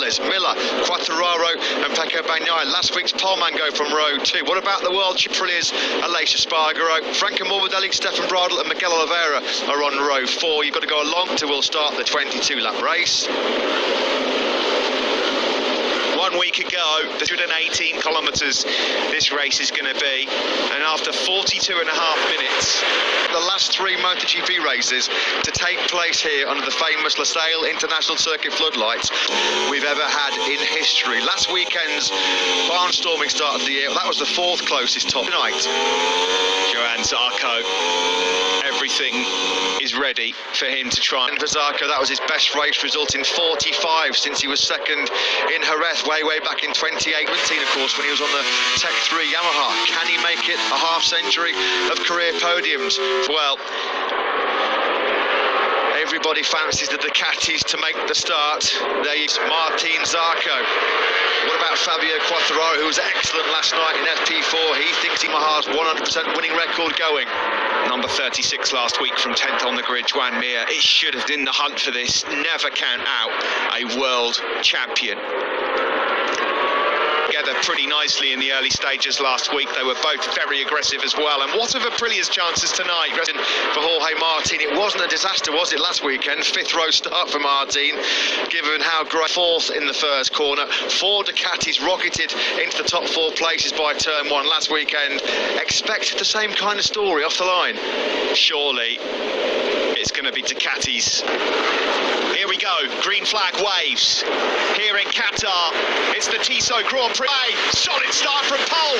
finalists, Miller, Quartararo and Pecco Bagnaia. Last week's poleman go from row 2. What about the world champions? Aleix Espargaro, Franco Morbidelli, Stefan Bradl and Miguel Oliveira are on row 4. You've got to go along to we'll start the 22-lap race. 1 week ago, 118 kilometres this race is going to be, and after 42 and a half minutes, the last 3 MotoGP races to take place here under the famous Losail International Circuit floodlights we've ever had in history. Last weekend's barnstorming start of the year, that was the 4th closest top tonight. Johann Zarco, everything is ready for him to try. And for Zarco, that was his best race result in 45 since he was second in Jerez way back in 2018, of course, when he was on the Tech 3 Yamaha. Can he make it a half century of career podiums? Well, everybody fancies the Ducatis to make the start. There's Martin Zarco. What about Fabio Quartararo, who was excellent last night in FP4? He thinks Yamaha's 100% winning record going. Number 36 last week from 10th on the grid, Joan Mir. It should have been the hunt for this. Never count out a world champion. Together pretty nicely in the early stages last week. They were both very aggressive as well. And what of Aprilia's chances tonight? For Jorge Martin, it wasn't a disaster, was it, last weekend? 5th row start for Martin, given how great. 4th in the first corner. 4 Ducatis rocketed into the top 4 places by turn 1 last weekend. Expect the same kind of story off the line. Surely it's going to be Ducatis. Here we go, green flag waves here in Qatar. It's the Tissot Grand Prix. Solid start from pole,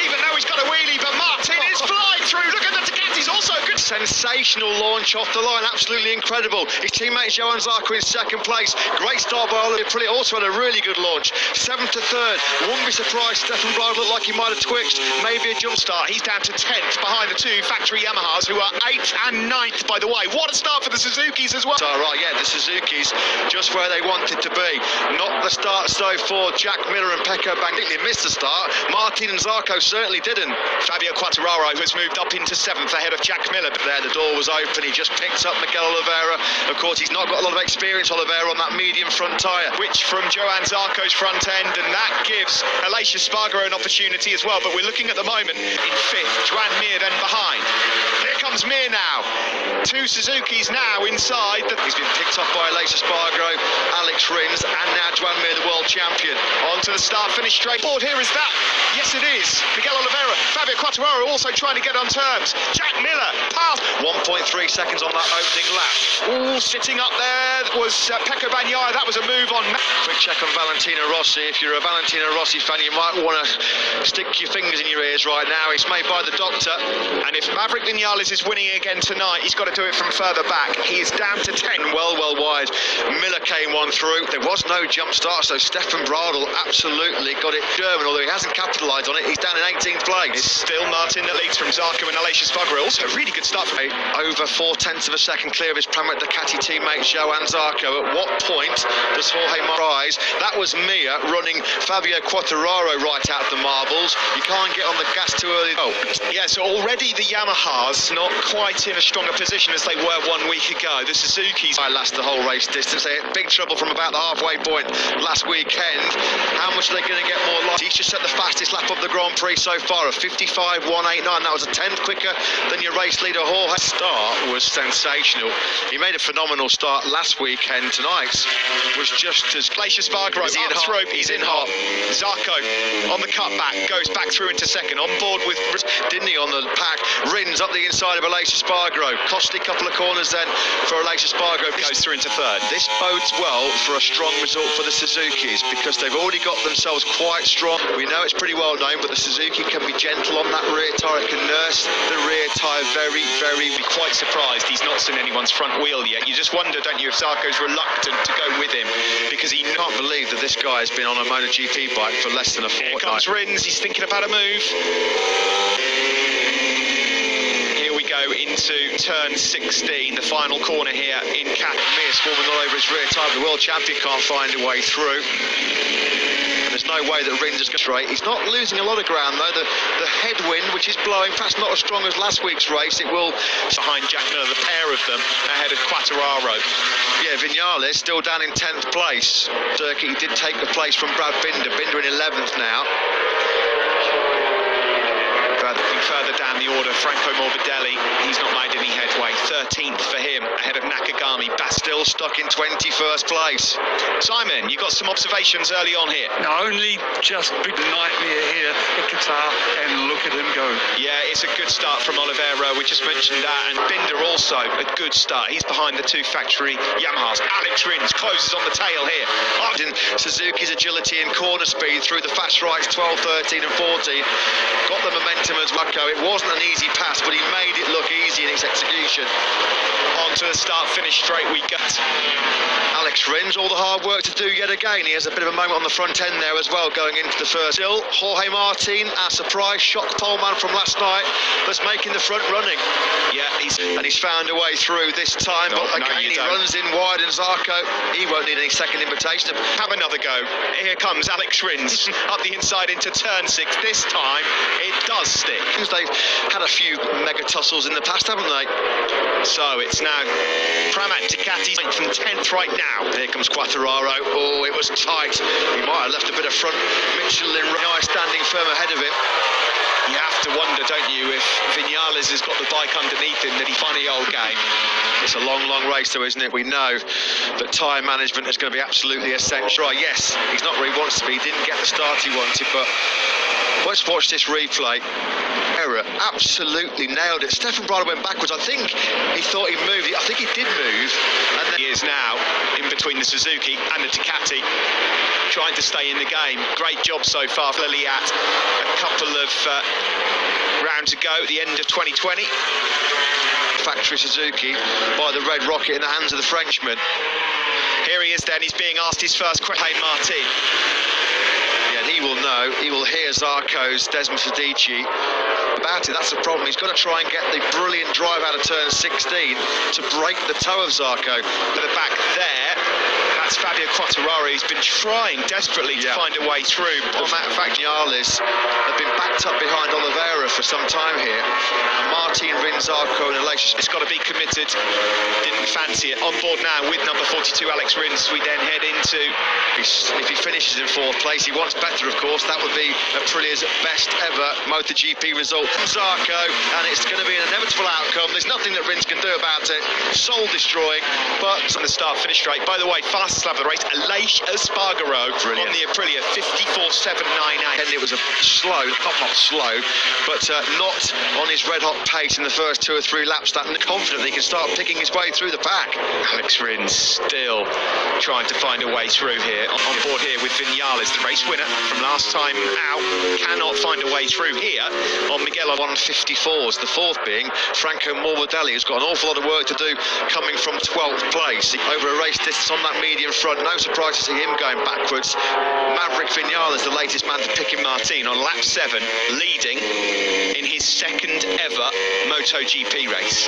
even though he's got a wheelie, but Martin is flying through. Look at the Ducatis, also good. Sensational launch off the line, absolutely incredible. His teammate Johann Zarco in 2nd place. Great start by Oliver Aprilia, also had a really good launch. 7th to 3rd, wouldn't be surprised. Stefan Bradl looked like he might have twitched, maybe a jump start. He's down to 10th behind the 2 factory Yamahas, who are 8th and 9th, by the way. What a start for the Suzukis as well. Right, yeah, the Suzukis just where they wanted to be. Not the start so for Jack Miller and Pecco Bagnaia. Missed the start. Martin and Zarco certainly didn't. Fabio Quartararo has moved up into 7th ahead of Jack Miller. But there, the door was open. He just picked up Miguel Oliveira. Of course, he's not got a lot of experience, Oliveira, on that medium front tyre. Which from Johann Zarco's front end, and that gives Aleix Espargaro an opportunity as well. But we're looking at the moment in 5th. Joan Mir then behind. Here comes Mir now. 2 Suzukis now inside. He's been picked up by Aleix Espargaro, Alex Rins, and now Joan Mir, the world champion. On to the start-finish straight forward. Here is that. Yes, it is. Miguel Oliveira. Fabio Quartararo also trying to get on terms. Jack Miller past. 1.3 seconds on that opening lap. All sitting up there was Pecco Bagnaia. That was a move on. Quick check on Valentino Rossi. If you're a Valentino Rossi fan, you might want to stick your fingers in your ears right now. It's made by the doctor. And if Maverick Vinales is winning again tonight, he's got to do it from further back. He is down to 10. Well wide. Miller came one through. There was no jump start, so Stefan Bradl absolutely got it German, although he hasn't capitalised on it. He's down in 18th place. It's still Martin that leads from Zarco and Aleix Espargaro. Also a really good start. Over 0.4 of a second clear of his Pramac Ducati teammate Johann Zarco. At what point does Jorge rise? That was Mir running Fabio Quartararo right out the marbles. You can't get on the gas too early. Oh, yeah, so already the Yamahas not quite in a stronger position as they were 1 week ago. The Suzukis I last the whole race distance. They had big trouble from about the halfway point last weekend. How much are they going to get more light? He's just set the fastest lap of the Grand Prix so far, a 55.189. That was a 10th quicker than your race leader Jorge. Start was sensational. He made a phenomenal start last weekend. Tonight's was just as. Aleix Espargaro Is he in up hot? through. He's in hot. Zarco on the cutback goes back through into 2nd. On board with didn't he on the pack? Rins up the inside of Aleix Espargaro. Costly couple of corners then for Aleix Espargaro. Goes through into 3rd. This bodes well for a strong result for the Suzukis because they've already got themselves quite strong. We know it's pretty well known, but the Suzuki can be gentle on that rear tyre. It can nurse the rear tyre very quite surprised he's not seen anyone's front wheel yet. You just wonder, don't you, if Zarco's reluctant to go with him because he can't believe that this guy has been on a MotoGP bike for less than a fortnight. Here comes Rins. He's thinking about a move. Here we go. go into turn 16, the final corner here in Cat. Mears forming all over his rear tyre. The world champion can't find a way through. And there's no way that Rins is going straight. He's not losing a lot of ground though. The headwind, which is blowing, perhaps not as strong as last week's race, it will behind Jack Miller, the pair of them ahead of Quattararo. Yeah, Viñales still down in 10th place. Turkey did take the place from Brad Binder. Binder in 11th now. Further down the order, Franco Morbidelli, he's not made any headway. 13th for him, ahead of Nakagami. Still stuck in 21st place. Simon, you got some observations early on here? Only just big nightmare here at Qatar, and look at him go. Yeah, it's a good start from Oliveira, we just mentioned that, and Binder also a good start. He's behind the two factory Yamahas. Alex Rins closes on the tail here. Suzuki's agility and corner speed through the fast rights 12, 13 and 14 got the momentum as Waco. It wasn't an easy pass, but he made it look easy in its execution. On to the start-finish straight we got. Alex Rins, all the hard work to do yet again. He has a bit of a moment on the front end there as well, going into the first. Still, Jorge Martin, our surprise shock poleman from last night, that's making the front running. Yeah, he's found a way through this time, but again he runs in wide, and Zarco, he won't need any second invitation. Have another go. Here comes Alex Rins up the inside into turn 6. This time it does stick. They've had a few mega tussles in the past, haven't they? So it's now Pramac Ducati from 10th right now. Here comes Quattararo. Oh, it was tight. He might have left a bit of front. Michelin standing firm ahead of him. You have to wonder, don't you, if Viñales has got the bike underneath him, that he funny old game. It's a long, long race though, isn't it? We know that tyre management is going to be absolutely essential. Right, yes, he's not where he wants to be. He didn't get the start he wanted, but let's watch this replay. Error, absolutely nailed it. Stefan Bradl went backwards. I think he thought he moved. I think he did move. And then he is now in between the Suzuki and the Ducati, trying to stay in the game. Great job so far for Liliat. A couple of rounds ago at the end of 2020. Factory Suzuki by the Red Rocket in the hands of the Frenchman. Here he is then, he's being asked his first question. Hey, Martin. Yeah, he will know. He will hear Zarco's Desmond Fedici about it. That's the problem. He's got to try and get the brilliant drive out of turn 16 to break the toe of Zarco. To the back there, that's Fabio Quattararo. He's been trying desperately to find a way through. On that fact, Viñales have been backed up behind Oliveira for some time here. And Martin Rins, Zarco in a relationship. It's got to be committed. Didn't fancy it. On board now with number 42, Alex Rins. We then head into... If he finishes in 4th place, he wants better, of course. That would be Aprilia's best ever MotoGP result. Zarco, and it's going to be an inevitable outcome. There's nothing that Rins can do about it. Soul destroying, but on the start-finish straight. By the way, fastest lap of the race, Aleix Espargaro on the Aprilia, 54.798. And it was a slow, not slow, but not on his red-hot pace in the first 2 or 3 laps. That confidently he can start picking his way through the pack. Alex Rins still trying to find a way through here. On board here with Viñales, the race winner from last time out, cannot find a way through here on Miguel 154s, the 4th being Franco Morbidelli, who's got an awful lot of work to do coming from 12th place over a race distance on that medium front. No surprise to see him going backwards. Maverick Viñales, the latest man to pick him. Martin on lap 7, leading in his 2nd ever MotoGP race.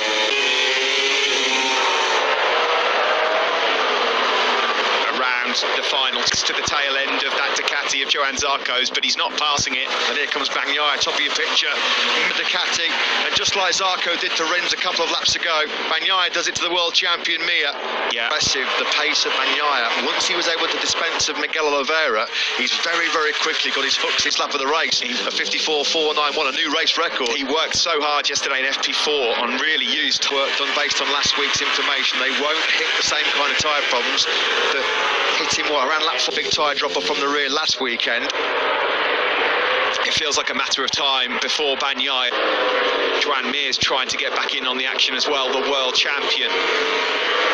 The final to the tail end of that Ducati of Johann Zarco's, but he's not passing it. And here comes Bagnaia, top of your picture. Ducati, and just like Zarco did to Rins a couple of laps ago, Bagnaia does it to the world champion Mir. Yeah. Impressive, the pace of Bagnaia. Once he was able to dispense of Miguel Oliveira, he's very, very quickly got his hooks this lap of the race. A 54.491, a new race record. He worked so hard yesterday in FP4 on really used work done based on last week's information. They won't hit the same kind of tyre problems that hit him around lap 4, big tyre drop off from the rear last weekend. It feels like a matter of time before Bagnaia. Joan Mir's trying to get back in on the action as well, the world champion.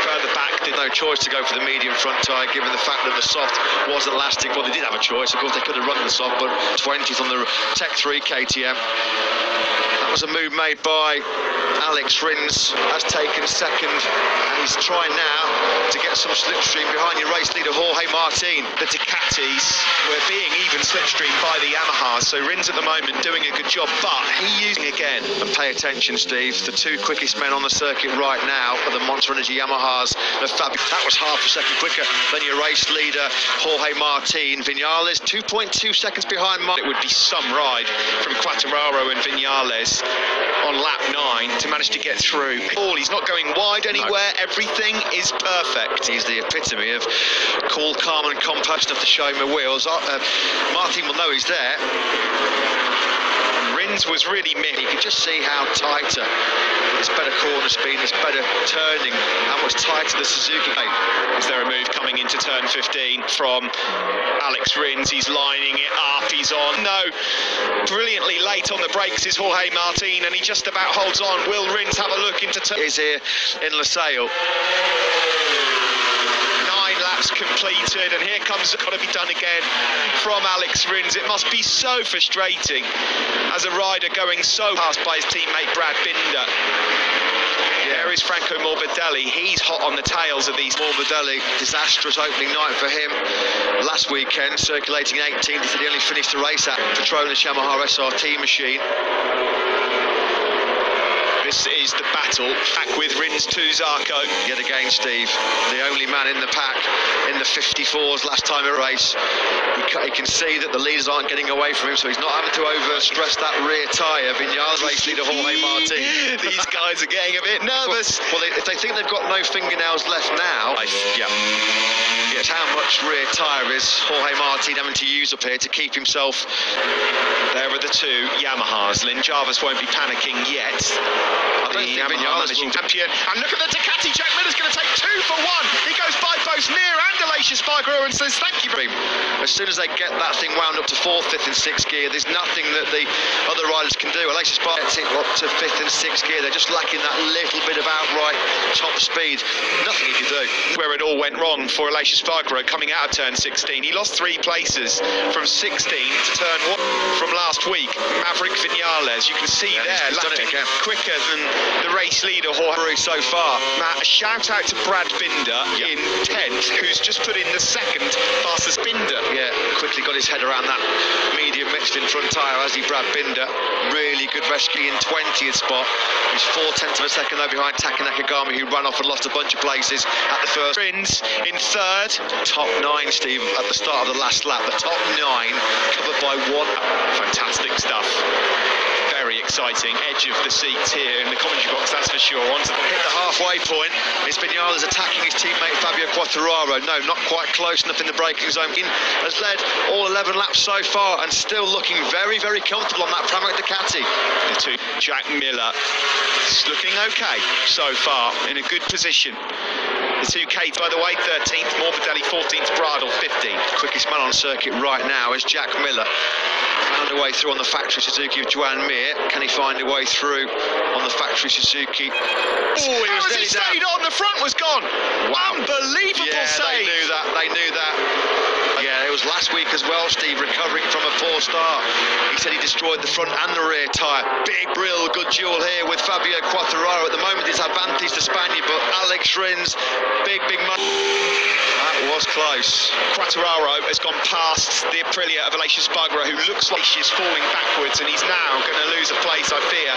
Further back, did no choice to go for the medium front tyre, given the fact that the soft wasn't lasting. Well, they did have a choice. Of course, they could have run the soft, but 20th on the Tech 3 KTM. That was a move made by Alex Rins, has taken second, and he's trying now to get some slipstream behind your race leader Jorge Martin. The Ducatis were being even slipstreamed by the Yamahas, so Rins at the moment doing a good job, but he using again. And pay attention, Steve, the two quickest men on the circuit right now are the Monster Energy Yamahas. That was half a second quicker than your race leader Jorge Martin. Vinales 2.2 seconds behind Martin. It would be some ride from Quartararo and Vinales on lap 9 to manage to get through. He's not going wide anywhere. No. Everything is perfect. He's the epitome of cool, calm and composed enough to show him the wheels. Martin will know he's there. Rins was really mid. You can just see how tighter. It's better corner speed, it's better turning, how much tighter the Suzuki. Is there a move coming into turn 15 from Alex Rins? He's lining it up, he's on. No, brilliantly late on the brakes is Jorge Martin, and he just about holds on. Will Rins have a look into turn? Is here in Losail. Completed, and here comes got to be done again from Alex Rins. It must be so frustrating as a rider going so fast by his teammate Brad Binder. There is Franco Morbidelli. He's hot on the tails of these. Morbidelli, disastrous opening night for him last weekend, circulating 18th. He said he only finished the race at Petronas Yamaha SRT machine. This is the battle back with Rins to Zarco. Yet again, Steve, the only man in the pack in the 54s last time a race. He can see that the leaders aren't getting away from him, so he's not having to overstress that rear tyre. Vinales race leader Jorge Martin. These guys are getting a bit nervous. Well, if they think they've got no fingernails left now, it's how much rear tyre is Jorge Martin having to use up here to keep himself. There are the two Yamahas. Lynn Jarvis won't be panicking yet. I don't think Vinales managing champion. And look at the Ducati. Jack Miller's going to take 2 for 1. He goes by both Mir and Aleix Espargaro and says thank you. As soon as they get that thing wound up to 4th, 5th and 6th gear, there's nothing that the other riders can do. Aleix Espargaro gets it up to 5th and 6th gear. They're just lacking that little bit of outright top speed. Nothing he can do. Where it all went wrong for Aleix Espargaro coming out of turn 16. He lost 3 places from 16 to turn 1 from last week. Maverick Vinales, you can see there, lapping quicker than the race leader Jorge so far. Matt, a shout out to Brad Binder in 10th, who's just put in the second fastest Binder. Yeah, quickly got his head around that medium mixed in front tyre, as he Brad Binder. Really good rescue in 20th spot. He's 0.4 of a second though behind Taka Nakagami, who ran off and lost a bunch of places at the first. Rins in 3rd. Top 9, Steve, at the start of the last lap. The top 9 covered by 1. Fantastic stuff. Very exciting. Edge of the seats here in the commentary box, that's for sure. Onto hit the halfway point. It's Vinales attacking his teammate Fabio Quartararo. No, not quite close enough in the braking zone. Has led all 11 laps so far and still looking very, very comfortable on that Pramac Ducati. The two, Jack Miller, is looking okay so far, in a good position. The two Kates, by the way, 13th, Morbidelli 14th, Bradle 15th. Quickest man on circuit right now is Jack Miller. Found a way through on the factory Suzuki of Joan Mir. Can he find a way through on the factory Suzuki? Oh, he stayed on, the front was gone. Wow. Unbelievable save. They knew that. Yeah, it was last week as well, Steve, recovering from a poor start. He said he destroyed the front and the rear tyre. Big, real good duel here with Fabio Quartararo. At the moment, it's advantage to Spaniard, but Alex Rins, big money. That was close. Quartararo has gone past the Aprilia of Aleix Espargaro, who looks like she's falling backwards, and he's now going to lose a place, I fear,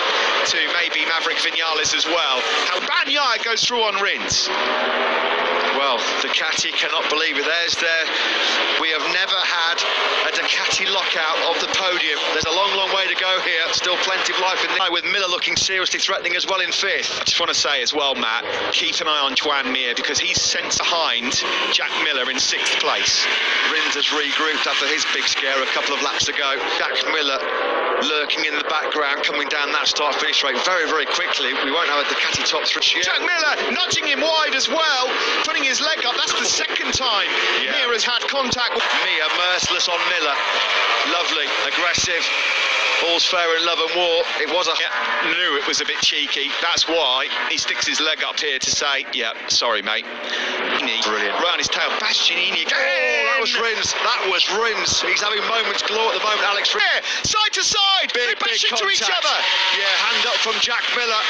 to maybe Maverick Vinales as well. How Bagnaia goes through on Rins. Well, Ducati cannot believe it. We have never had a Ducati lockout of the podium. There's a long way to go here. Still plenty of life in there, with Miller looking seriously threatening as well in 5th. I just want to say as well, Matt, keep an eye on Joan Mir, because he's sent behind Jack Miller in 6th place. Rins has regrouped after his big scare a couple of laps ago. Jack Miller lurking in the background, coming down that start-finish rate very, very quickly. We won't have a Ducati top 3 yet. Jack Miller nudging him wide as well, putting his leg up. That's the second time Mir has had contact. Mir merciless on Miller. Lovely, aggressive. all's fair in love and war. It was a... Yeah, knew it was a bit cheeky. That's why he sticks his leg up here to say, yeah, sorry, mate. Brilliant. Round his tail, Bastianini again. Oh, that was Rins. That was Rins. He's having moments galore at the moment, Alex Rins. Yeah, side to side. They bash into each other. Yeah, hand up from Jack Miller.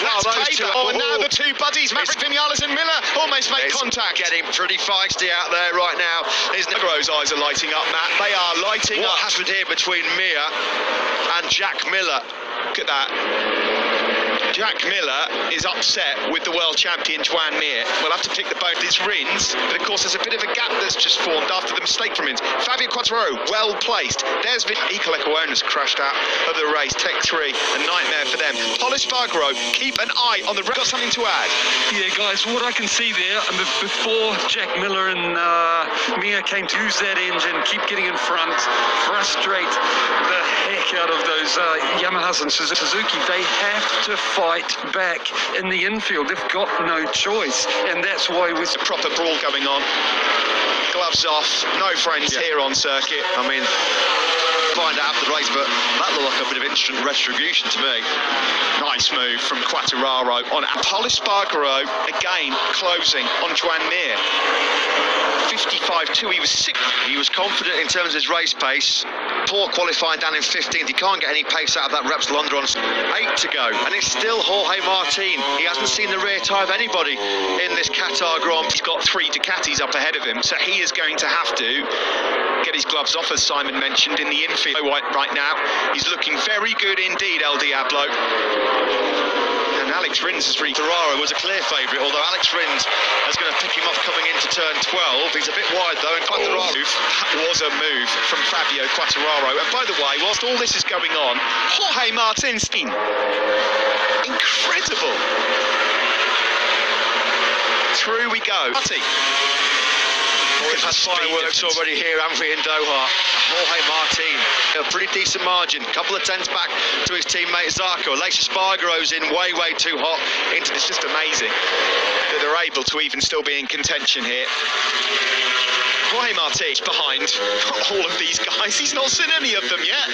That's Wow, those two. payback. Oh, and now the two buddies, Maverick Vinales and Miller, almost make contact. Getting pretty feisty out there right now. Agro's eyes are lighting up, Matt. They are lighting What up. happened here between Mia and Jack Miller? Look at that. Jack Miller is upset with the world champion Joan Mir. We'll have to pick the bone. It's Rins, but of course there's a bit of a gap that's just formed after the mistake from Rins. Fabio Quartararo, well placed. There's Eco Equinox crashed out of the race. Tech 3, a nightmare for them. Pol Espargaro, keep an eye on the... Got something to add? Yeah, guys, what I can see there, before Jack Miller and Mia came to use that engine, keep getting in front, frustrate the heck out of those Yamahas and Suzuki, they have to fight back in the infield. They've got no choice, and that's why with The proper brawl going on. Gloves off, no friends here on circuit. I mean, find out after the race, but that looked like a bit of instant retribution to me. Nice move from Quartararo on Pol Espargaro, again closing on Joan Mir. 55-2, he was sick. He was confident in terms of his race pace. Poor qualifying down in 15th. He can't get any pace out of that Repsol Under on 8 to go. And it's still Jorge Martin. He hasn't seen the rear tyre of anybody in this Qatar Grand Prix. He's got 3 Ducatis up ahead of him, so he is going to have to get his gloves off, as Simon mentioned, in the infield right now. He's looking very good indeed, El Diablo. And Alex Rins has Ferraro was a clear favourite, although Alex Rins is going to pick him off coming into turn 12. He's a bit wide though, and Quartararo. That was a move from Fabio Quartararo. And by the way, whilst all this is going on, Jorge Martin's incredible. Through we go. We've had fireworks already here, haven't we, in Doha? Jorge Martin, a pretty decent margin. Couple of tenths back to his teammate Zarco. Lace Espargaro's in way too hot. It's just amazing that they're able to even still be in contention here. Jorge Martin's behind all of these guys. He's not seen any of them yet.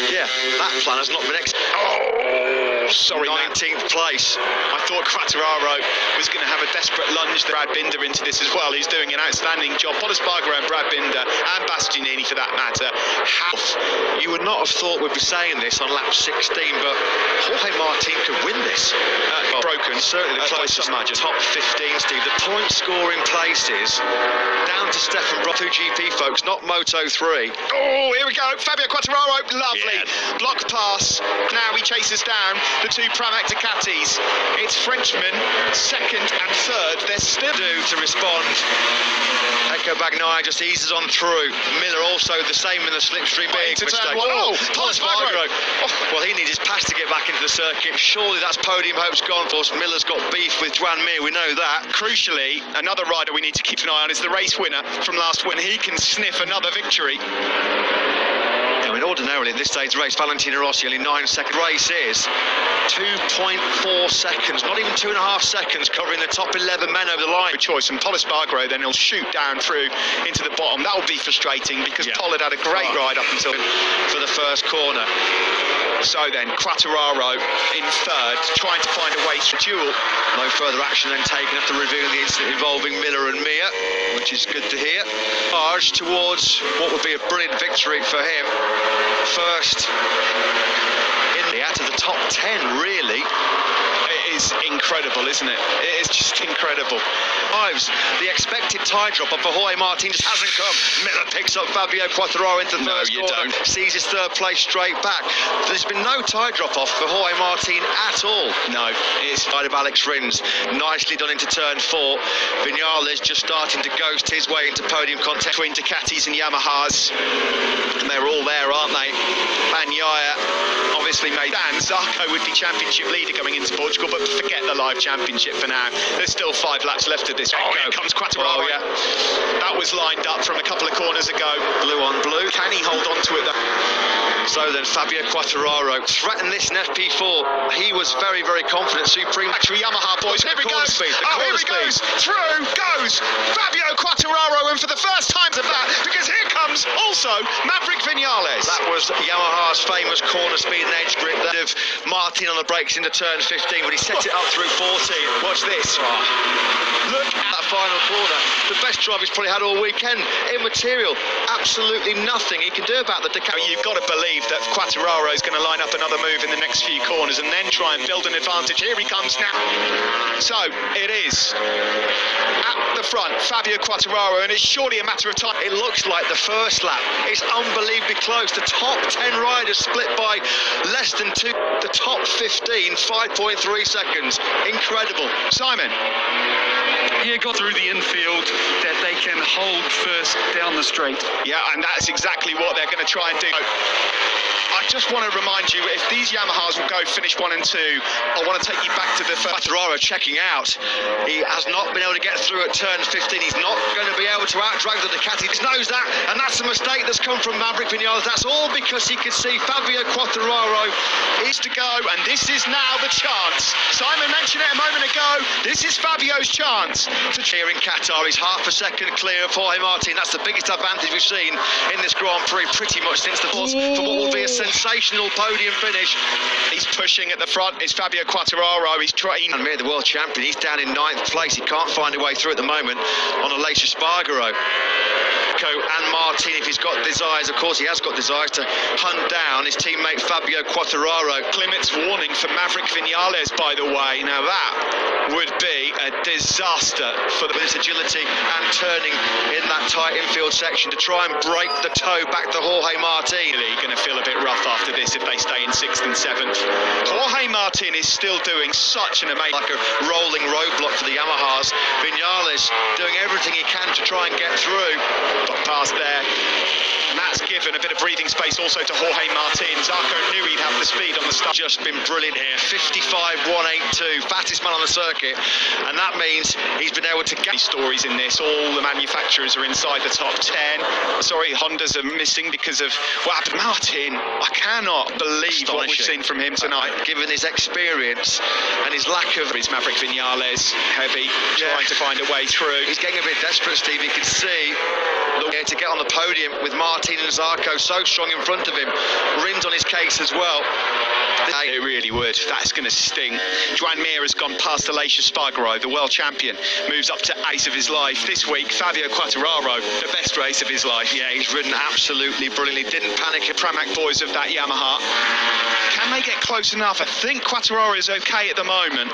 Yeah, that plan has not been Oh, sorry, 19th place. I thought Quartararo was going to have a desperate lunge. Brad Binder into this as well. He's doing an outstanding job. Pol Espargaro and Brad Binder, and Bastianini for that matter. You would not have thought we'd be saying this on lap 16, but Jorge Martin could win this. Broken. Certainly the closest top 15, Steve. The point scoring places down to Stefan Bro, 2GP folks, not Moto 3. Oh, here we go. Fabio Quartararo, lovely. Yeah. Block pass. Now he chases down the two Pramac Ducatis. It's Frenchman, second and third. They're still Do to respond. Echo Bagnai just eases on through. Miller also the same in the slipstream. Big mistake. Oh, Pol Espargaro. Well, he needs his pass to get back into the circuit. Surely that's podium hopes gone for us. Miller's got beef with Joan Mir, we know that. Crucially, another rider we need to keep an eye on is the race winner from last win. He can sniff another victory. I mean, ordinarily in this stage race, Valentino Rossi only 9-second race is 2.4 seconds, not even 2.5 seconds, covering the top 11 men over the line. Good choice, and Pol Espargaro then he'll shoot down through into the bottom. That will be frustrating because Pol had a great ride up until for the first corner. So then Quartararo in third, trying to find a way to duel. No further action then taken after reviewing the incident involving Miller and Mir, which is good to hear. Charge towards what would be a brilliant victory for him. First in the out of the top 10, really. It is incredible, isn't it? It is just incredible. The expected tie drop off for Jorge Martin just hasn't come. Miller picks up Fabio Quartararo into the first corner. Sees his third place straight back. There's been no tie drop off for Jorge Martin at all. No, it's side of Alex Rins. Nicely done into turn 4. Vinales just starting to ghost his way into podium contest between Ducatis and Yamahas. And they're all there, aren't they? Bagnaia obviously made Dan Zarco would be championship leader going into Portugal, but forget the live championship for now. There's still 5 laps left of this. Oh, here comes Quattararo. Oh, yeah. That was lined up from a couple of corners ago. Blue on blue. Can he hold on to it though? So then Fabio Quattararo threatened this in FP4. He was very, very confident. Supreme. Actually, Yamaha boys, here we go. Speed, Here he goes. Through goes Fabio Quattararo, and for the first time of that, because here comes also Maverick Vinales. That was Yamaha's famous corner speed and edge grip that of Martin on the brakes into turn 15, but he set it up through 14. Watch this. Look at that final corner. The best drive he's probably had all weekend. Immaterial. Absolutely nothing he can do about the Ducati. You've got to believe that Quattararo is going to line up another move in the next few corners and then try and build an advantage. Here he comes now. So it is at the front, Fabio Quattararo, and it's surely a matter of time. It looks like the first lap. It's unbelievably close. The top 10 riders split by less than 2. The top 15, 5.3 seconds. Incredible. Simon. Yeah, got through the infield that they can hold first down the straight. Yeah, and that's exactly what they're going to try and do. I just want to remind you, if these Yamahas will go finish 1 and 2, I want to take you back to the first. Quattararo checking out. He has not been able to get through at turn 15. He's not going to be able to outdrag the Ducati. He knows that, and that's a mistake that's come from Maverick Vinales. That's all because he could see Fabio Quattararo is to go, and this is now the chance. Simon mentioned it a moment ago. This is Fabio's chance to cheer in Qatar. He's half a second clear of Jorge Martin. That's the biggest advantage we've seen in this Grand Prix pretty much since the fourth, for what will be a sensational podium finish. He's pushing at the front. It's Fabio Quattararo. He's trying. And the world champion. He's down in 9th place. He can't find a way through at the moment on a Lacia Spargaro. And Martin, if he's got desires, of course he has got desires to hunt down his teammate Fabio Quattararo. Clement's warning for Maverick Vinales, by the way. Now that would be a disaster for with his agility and turning in that tight infield section to try and break the toe back to Jorge Martin. Really going to feel a bit rough after this if they stay in 6th and 7th. Jorge Martin is still doing such an amazing, like a rolling roadblock for the Yamahas. Vinales doing everything he can to try and get through. Got past there. And that's given a bit of breathing space also to Jorge Martin. Zarco knew he'd have the speed on the start. Just been brilliant here. 55.182, fastest man on the circuit. And that means he's been able to get stories in this. All the manufacturers are inside the top 10. Sorry, Hondas are missing because of what happened. Martin, I cannot believe what we've seen from him tonight. Given his experience and his lack of... It's Maverick Vinales, heavy, trying to find a way through. He's getting a bit desperate, Steve. You can see to get on the podium with Martin and Zarco so strong in front of him. Rins on his case as well. It really would. That's going to sting. Joan Mir has gone past Lacia Spargaro, the world champion, moves up to ace of his life. This week, Fabio Quattararo, the best race of his life. Yeah, he's ridden absolutely brilliantly. Didn't panic. Pramac boys of that Yamaha. Can they get close enough? I think Quattararo is okay at the moment.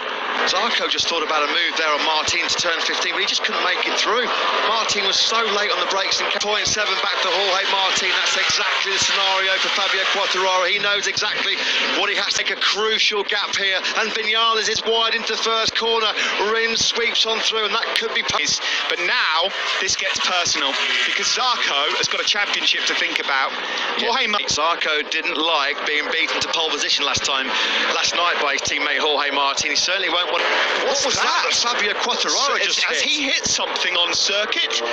Zarco just thought about a move there on Martin to turn 15, but he just couldn't make it through. Martin was so late on the brakes and 0.7 back to Jorge Martin. That's exactly the scenario for Fabio Quattararo. He knows exactly what he has to take. A crucial gap here, and Vinales is wide into the first corner. Rins sweeps on through, and that could be... But now, this gets personal, because Zarco has got a championship to think about. Jorge Zarco didn't like being beaten to pole position last night by his teammate Jorge Martin. He certainly won't want... What was that? Fabio Quattararo Has he hit something on circuit,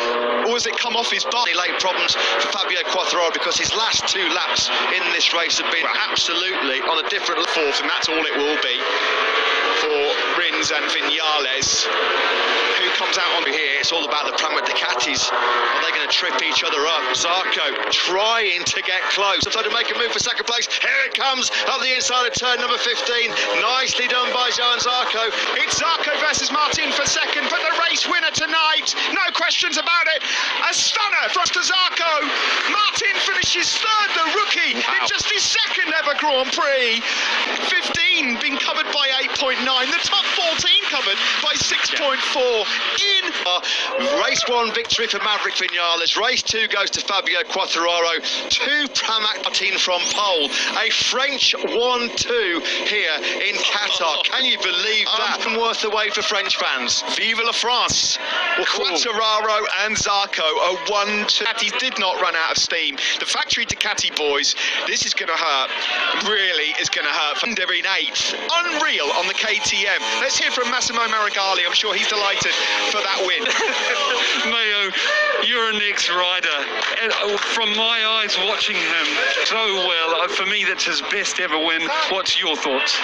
or has it come off his body? Late problems for Fabio Quattararo, because his last 2 laps in this race have been absolutely on a different level. Fourth, and that's all it will be for Rins and Vinales. Who comes out on here? It's all about the Pramac Ducatis. Are they going to trip each other up? Zarco trying to get close. Trying to make a move for second place. Here it comes up the inside of turn number 15. Nicely done by Joan Zarco. It's Zarco versus Martin for second, but the race winner tonight, no questions about it. A stunner from Zarco. Martin finishes 3rd, the rookie, in just his 2nd ever Grand Prix. 15 being covered by 8.9. The top 14 covered by 6.4. In race 1 victory for Maverick Vinales. Race 2 goes to Fabio Quattararo. 2 Pramac Martin from pole. A French 1-2 here in Qatar. Can you believe that? Worth away for French fans. Vive la France. Quattararo and Zarco are 1-2. He did not run out of steam The factory Ducati boys, this is going to hurt. Really is going to hurt. They're in 8th. Unreal on the KTM. Let's hear from Massimo Marigali. I'm sure he's delighted for that win. Mayo, you're an ex-rider. And from my eyes watching him so well, for me that's his best ever win. What's your thoughts?